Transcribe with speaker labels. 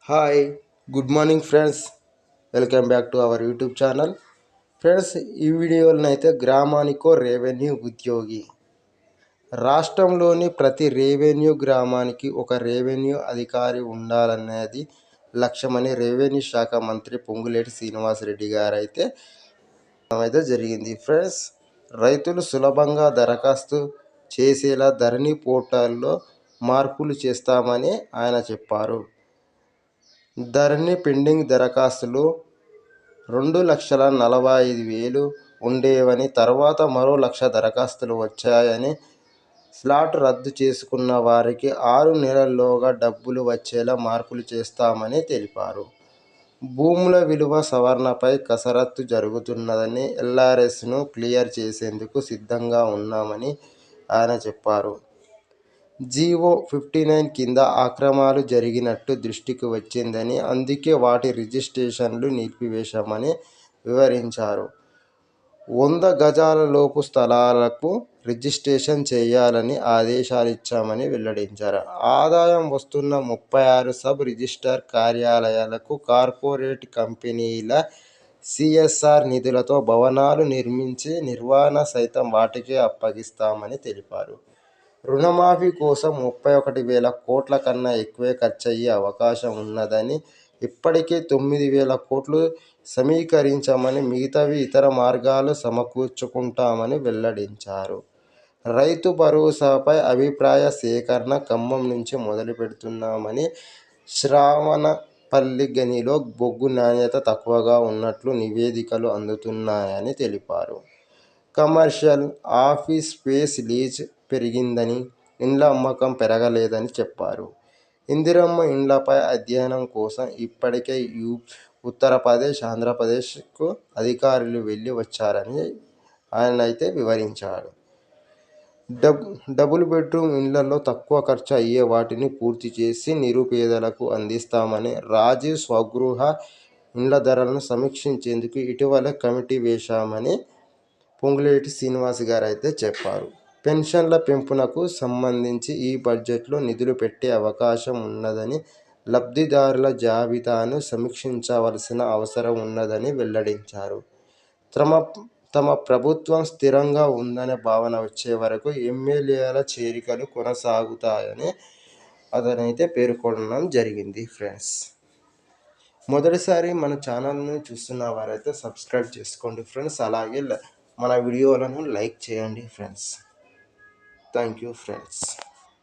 Speaker 1: Hi good morning friends. Welcome back to our YouTube channel. Friends, ఈ వీడియోలోనైతే గ్రామానికో revenue ఉద్యోగి, రాష్ట్రంలోని ప్రతి రెవెన్యూ గ్రామానికి ఒక రెవెన్యూ అధికారి ఉండాలనేది లక్ష్యమని రెవెన్యూ శాఖ మంత్రి పొంగులేటి శ్రీనివాసరెడ్డి గారు అయితే జరిగింది. ఫ్రెండ్స్, రైతులు సులభంగా దరఖాస్తు చేసేలా ధరణి పోర్టల్లో మార్పులు చేస్తామని ఆయన చెప్పారు. ధరణి పెండింగ్ దరఖాస్తులు 2,45,000 ఉండేవని, తర్వాత మరో 1,00,000 దరఖాస్తులు వచ్చాయని, స్లాట్ రద్దు చేసుకున్న వారికి 6 నెలల్లోగా డబ్బులు వచ్చేలా మార్పులు చేస్తామని తెలిపారు. భూముల విలువ సవరణపై కసరత్తు జరుగుతున్నదని, ఎల్ఆర్ఎస్ను క్లియర్ చేసేందుకు సిద్ధంగా ఉన్నామని ఆయన చెప్పారు. జీవో 59 కింద అక్రమాలు జరిగినట్టు దృష్టికి వచ్చిందని, అందుకే వాటి రిజిస్ట్రేషన్లు నిలిపివేశామని వివరించారు. 100 గజాల లోపు స్థలాలకు రిజిస్ట్రేషన్ చేయాలని ఆదేశాలిచ్చామని వెల్లడించారు. ఆదాయం వస్తున్న 36 సబ్ రిజిస్ట్రార్ కార్యాలయాలకు కార్పొరేట్ కంపెనీల సిఎస్ఆర్ నిధులతో భవనాలు నిర్మించి నిర్వహణ సైతం వాటికే అప్పగిస్తామని తెలిపారు. రుణమాఫీ కోసం 31,000 కోట్ల కన్నా ఎక్కువే ఖర్చయ్యే అవకాశం ఉన్నదని, ఇప్పటికే 9,000 కోట్లు సమీకరించామని, మిగతావి ఇతర మార్గాలు సమకూర్చుకుంటామని వెల్లడించారు. రైతు భరోసాపై అభిప్రాయ సేకరణ ఖమ్మం నుంచి మొదలు పెడుతున్నామని, శ్రావణపల్లి గనిలో బొగ్గు నాణ్యత తక్కువగా ఉన్నట్లు నివేదికలు అందుతున్నాయని తెలిపారు. కమర్షియల్, ఆఫీస్ స్పేస్ లీజ్ పెరిగిందని, ఇండ్ల అమ్మకం పెరగలేదని చెప్పారు. ఇందిరమ్మ ఇండ్లపై అధ్యయనం కోసం ఇప్పటికే ఉత్తరప్రదేశ్, ఆంధ్రప్రదేశ్కు అధికారులు వెళ్లి వచ్చారని ఆయన వివరించారు. డబుల్ బెడ్రూమ్ ఇండ్లలో తక్కువ ఖర్చు అయ్యే వాటిని పూర్తి చేసి నిరుపేదలకు అందిస్తామని, రాజీవ్ స్వగృహ ఇండ్ల ధరలను సమీక్షించేందుకు ఇటీవలే కమిటీ వేశామని పొంగులేటి శ్రీనివాస్ గారు చెప్పారు. పెన్షన్ల పెంపునకు సంబంధించి ఈ బడ్జెట్లో నిధులు పెట్టే అవకాశం ఉన్నదని, లబ్ధిదారుల జాబితాను సమీక్షించవలసిన అవసరం ఉన్నదని వెల్లడించారు. తమ ప్రభుత్వం స్థిరంగా ఉందనే భావన వచ్చే వరకు ఎమ్మెల్యేల చేరికలు కొనసాగుతాయని అతనైతే పేర్కొనడం జరిగింది. ఫ్రెండ్స్, మొదటిసారి మన ఛానల్ని చూస్తున్న వారైతే సబ్స్క్రైబ్ చేసుకోండి ఫ్రెండ్స్. అలాగే మన వీడియోలను లైక్ చేయండి ఫ్రెండ్స్. Thank you friends.